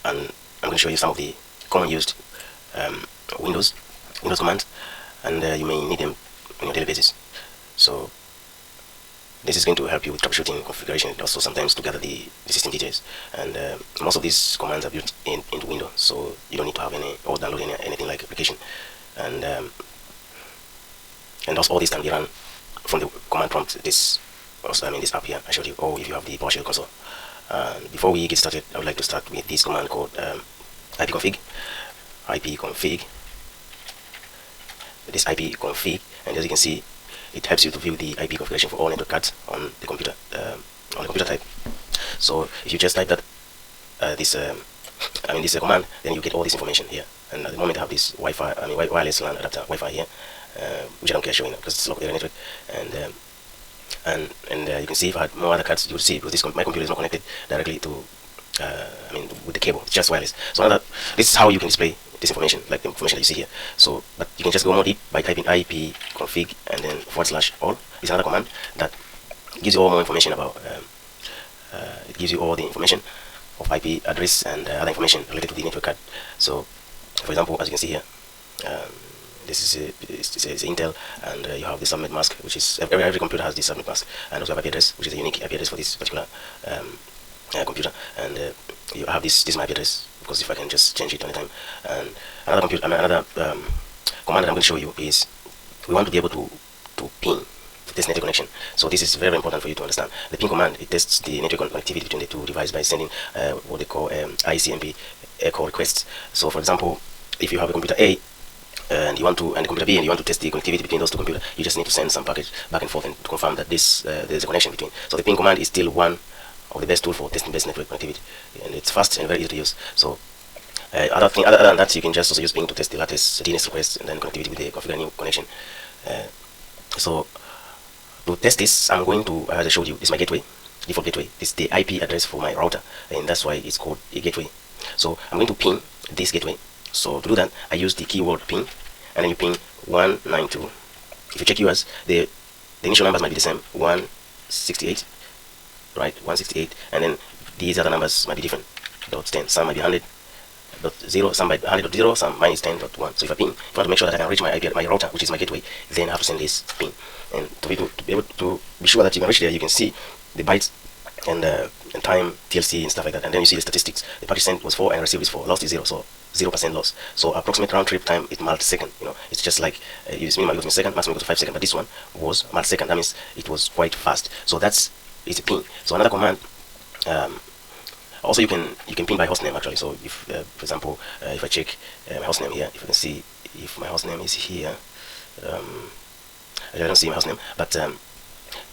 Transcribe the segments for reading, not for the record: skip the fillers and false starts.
and I'm going to show you some of the common used Windows commands, and you may need them on your daily basis. So this is going to help you with troubleshooting, configuration, and also sometimes to gather the system details. And most of these commands are built into Windows, so you don't need to have any or download anything like application. And also all this can be run from the command prompt. This app here I showed you, or if you have the PowerShell console. Before we get started, I would like to start with this command called ipconfig. This ipconfig, and as you can see, it helps you to view the IP configuration for all network cards on the computer type. So if you just type that this command, then you get all this information here. And at the moment I have this Wi-Fi, wireless LAN adapter Wi-Fi here, which I don't care showing now because it's local area network. And you can see if I had more other cards, you would see, because my computer is not connected directly to with the cable, it's just wireless. So this is how you can display this information, like the information that you see here. So, but you can just go more deep by typing ipconfig and then /all. This is another command that gives you all more information about. It gives you all the information of IP address and other information related to the network card. So, for example, as you can see here, this is Intel, and you have the subnet mask, which is every computer has this subnet mask, and also have IP address, which is a unique IP address for this particular computer. And you have this IP address, because if I can just change it anytime. And another command that I'm going to show you is we want to be able to ping to test network connection. So this is very important for you to understand. The ping command, it tests the network connectivity between the two devices by sending what they call ICMP echo requests. So for example, if you have a computer A and the computer B, and you want to test the connectivity between those two computers, you just need to send some package back and forth and to confirm that there's a connection between. So the ping command is still one of the best tool for testing best network connectivity, and it's fast and very easy to use. So other than that, you can just also use ping to test the latest DNS request and then connectivity with the configure new connection. So to test this, I'm going to, as I showed you, this is my gateway, default gateway. This is the IP address for my router, and that's why it's called a gateway. So I'm going to ping this gateway. So to do that, I use the keyword ping, and then you ping 192. If you check yours, the initial numbers might be the same, 168, right? 168, and then these other numbers might be different. .10, some might be 100.0, some might be 100.0, some minus 10.1. So if I ping, if I want to make sure that I can reach my IP, my router, which is my gateway, then I have to send this ping. And to be able to be sure that you can reach there, you can see the bytes and time, TLC, and stuff like that. And then you see the statistics. The package sent was 4 and received is 4. Lost is 0, so 0% loss. So approximate round trip time is multi-second. You know, it's just like minimum goes in second, maximum goes to 5 seconds. But this one was multi-second. That means it was quite fast. So that's a ping. So another command. Also, you can ping by hostname actually. So if, for example, if I check my hostname here, if you can see if my hostname is here. I don't see my hostname, but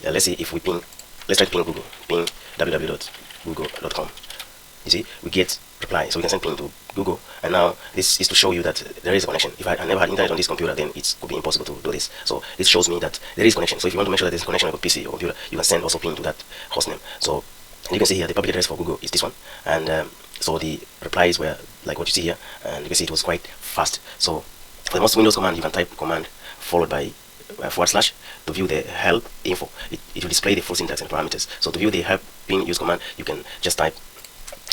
let's see if we ping. Let's try to ping Google. Ping www.google.com. You see, we get reply. So we can send ping to Google, and now this is to show you that there is a connection. If I never had internet on this computer, then it could be impossible to do this. So this shows me that there is connection. So if you want to make sure that there's a connection on your PC or computer, you can send also ping to that hostname. So you can see here the public address for Google is this one, and so the replies were like what you see here, and you can see it was quite fast. So for the most Windows command, you can type command followed by / to view the help info. It will display the full syntax and parameters. So to view the help ping use command, you can just type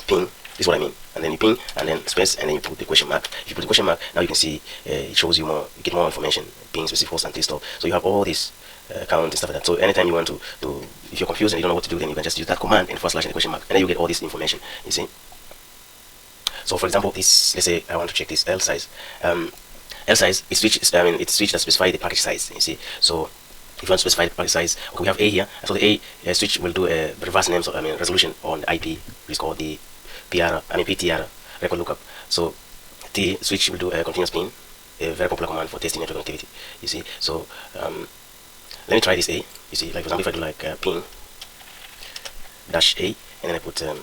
ping. This is what I mean, and then you ping and then space and then you put the question mark. If you put the question mark, now you can see it shows you more. You get more information. Ping specific host and stop. So you have all this count and stuff like that. So anytime you want to if you're confused and you don't know what to do, then you can just use that command and / and the question mark, and then you get all this information. You see. So for example, this, let's say I want to check this L size. L size is switch. It's switch that specify the package size. You see. So if you want to specify the package size, okay, we have A here. So the A switch will do a reverse name, so resolution on the IP. It's called the PTR record lookup. So T switch will do a continuous ping, a very popular command for testing network connectivity. You see. So let me try this A. You see, like for example, if I do like ping -A, and then I put the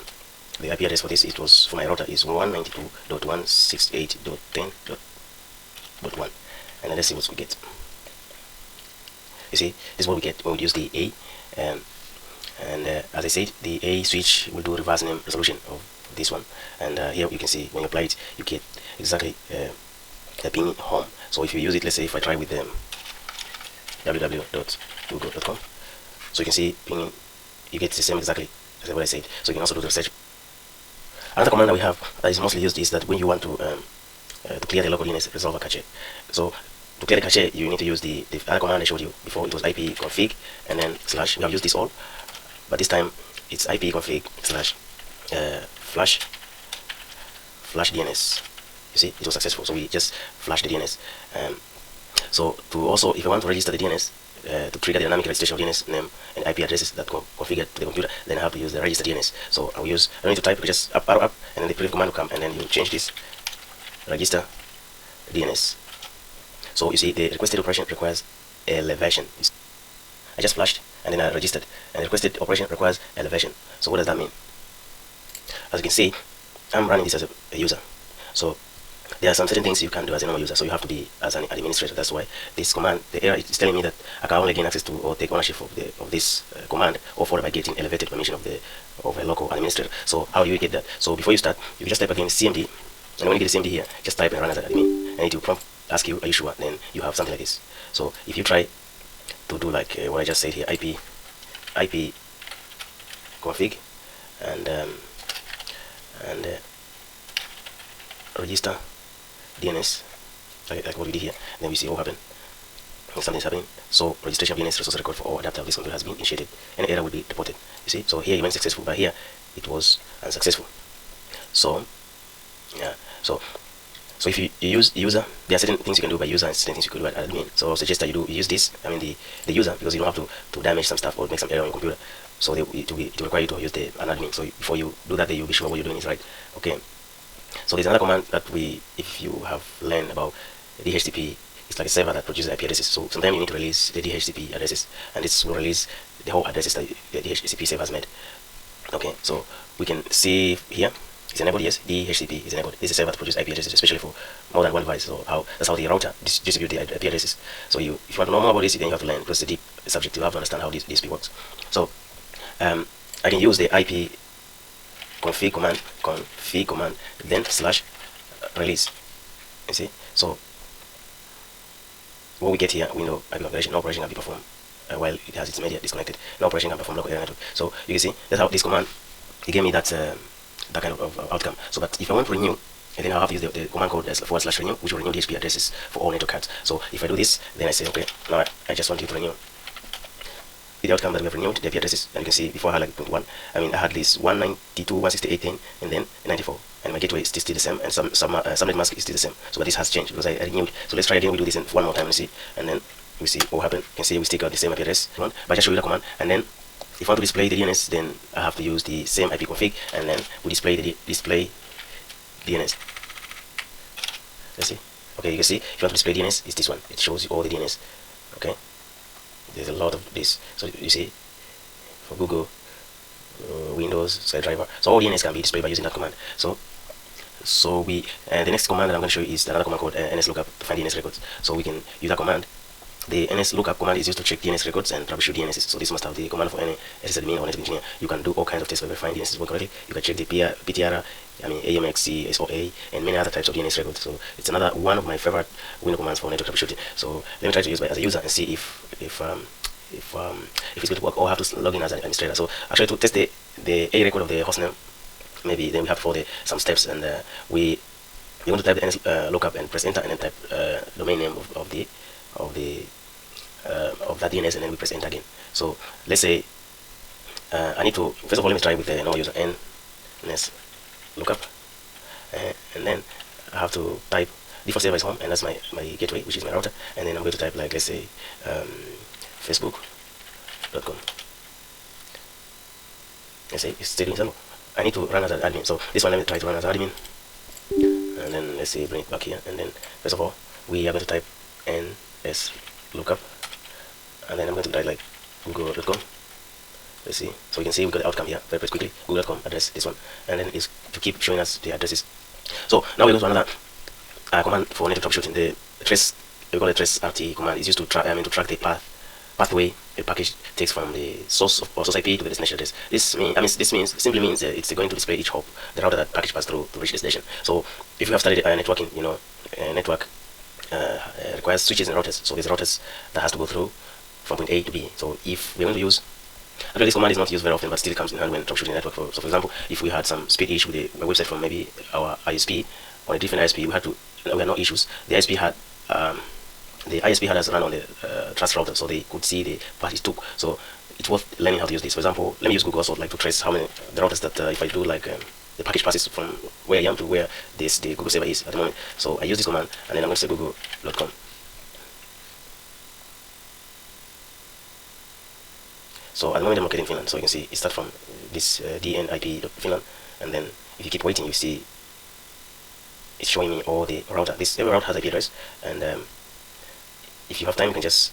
IP address for this, it was for my router is 192.168.10.1, and then let's see what we get. You see, this is what we get when we use the A, and as I said, the A switch will do reverse name resolution of this one, and here you can see when you apply it, you get exactly the ping home. So if you use it, let's say if I try with www.google.com, so you can see pinging, you get the same exactly as what I said. So you can also do the search Another command that we have that is mostly used is that when you want to clear the local DNS resolver cache. So to clear the cache, you need to use the other command I showed you before. It was ipconfig and then / we have used this all, but this time it's ipconfig / flash DNS. You see, it was successful, so we just flashed the DNS. So to also, if you want to register the DNS, to trigger the dynamic registration of DNS name and IP addresses that configured to the computer, then I have to use the register DNS. So I don't need to type, just arrow up, and then the previous command will come, and then you change this register DNS. So you see, the requested operation requires elevation. I just flashed and then I registered, and the requested operation requires elevation. So what does that mean? As you can see, I'm running this as a user. So there are some certain things you can do as a normal user, so you have to be as an administrator. That's why this command, the error is telling me that I can only gain access to or take ownership of this command or for by getting elevated permission of a local administrator. So how do you get that? So before you start, you just type again cmd, and when you get the cmd here, just type and run as an admin, and it will prompt ask you, are you sure? Then you have something like this. So if you try to do like what I just said here, ip config and register DNS, like what we did here, then we see what happened. Something's happening. So registration of DNS resource record for all adapter of this computer has been initiated. Any error will be reported. You see, so here it went successful, but here it was unsuccessful. So yeah, so if you use user, there are certain things you can do by user and certain things you can do by admin. So I suggest that you use this, I mean the user, because you don't have to damage some stuff or make some error on your computer. So it will require you to use an admin. So before you do that, then you'll be sure what you're doing is right. Okay. So there's another command that if you have learned about DHCP, it's like a server that produces IP addresses. So sometimes you need to release the DHCP addresses, and this will release the whole addresses that the DHCP server has made. Okay, so we can see here, it's enabled, yes, DHCP is enabled. This is a server that produces IP addresses, especially for more than one device. So that's how the router distributes the IP addresses. So if you want to know more about this, then you have to learn, because it's a deep subject. You have to understand how DHCP works. So I can use the IP config command, then / release. You see, so what we get here, we know IP configuration, no operation can be performed while it has its media disconnected. No operation can perform local area network. So you can see that's how this command, it gave me that kind of outcome. So but if I want to renew, and then I'll have to use the command code as / renew, which will renew DHCP addresses for all network cards. So if I do this, then I say, okay, now I just want you to renew the outcome that we have renewed the IP addresses. And you can see before I had like 0.1, I mean I had this 192.168.10 and then 94, and my gateway is still the same, and some subnet mask is still the same. So but this has changed because I renewed. So let's try again. We do this one more time and see, and then we see what happened. You can see we still got the same IP address, but I just show you the command. And then if I want to display the DNS, then I have to use the same IP config, and then we display the display DNS. Let's see. Okay, you can see if you want to display DNS, it's this one. It shows you all the DNS. Okay. There's a lot of this. So you see, for Google, Windows, SkyDriver, so all DNS can be displayed by using that command. So the next command that I'm going to show you is another command called nslookup to find DNS records. So we can use that command. The nslookup command is used to check DNS records and troubleshoot DNS. So this must have the command for any sysadmin or network engineer. You can do all kinds of tests by verifying DNS work correctly. You can check the PTR, I mean AMXC, SOA, and many other types of DNS records. So it's another one of my favorite window commands for network troubleshooting. So let me try to use it as a user and see if it's going to work, or have to log in as an administrator. So actually to test the A record of the hostname, maybe then we have to follow some steps, and we want to type the nslookup and press enter, and then type domain name of that DNS, and then we press enter again. So let's say I need to, first of all, let me try with the normal user nslookup, and then I have to type default server is home, and that's my gateway, which is my router, and then I'm going to type, like, let's say facebook.com. Let's say it's still in. I need to run as an admin, so this one let me try to run as admin, and then let's say bring it back here, and then first of all we are going to type nslookup, and then I'm going to type like google.com. Let's see, so we can see we got the outcome here very quickly. Google.com address, this one, and then it's to keep showing us the addresses. So now we go to another command for network troubleshooting. The trace, we call it trace RT command, is used to track the pathway a package takes from the source IP to the destination address. This simply means it's going to display each hop, the router that package passed through to reach destination. So if you have studied networking, you know, network requires switches and routers. So there's routers that has to go through from point A to B. So if we want to use Actually, this command is not used very often, but still comes in hand when troubleshooting network. So, for example, if we had some speed issue with a website from maybe our ISP or a different ISP, we had no issues. The ISP had us run on the trust router, so they could see the path it took. So it's worth learning how to use this. For example, let me use Google also, like to trace how many the routers that if I do like the package passes from where I am to where the Google server is at the moment. So I use this command, and then I'm going to say google.com. So at the moment I'm located in Finland, so you can see it starts from this dnip.finland, and then if you keep waiting, you see it's showing me all the router. Every router has IP address, and if you have time, you can just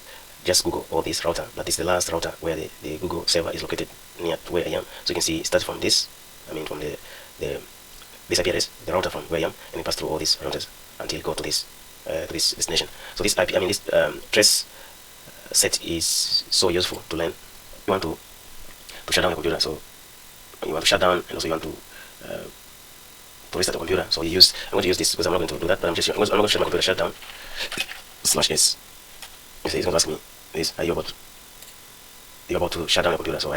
Google all this router. But this is the last router where the Google server is located near to where I am. So you can see it starts from this, from this IP address, the router from where I am, and it passes through all these routers until you go to this destination. So this this trace set is so useful to learn. You want to shut down your computer, so you want to shut down, and also you want to restart the computer. So I'm going to use this because I'm not going to do that, but I'm not going to shut my computer, shut down /s. You see, it's going to ask me this: are you about to shut down your computer? So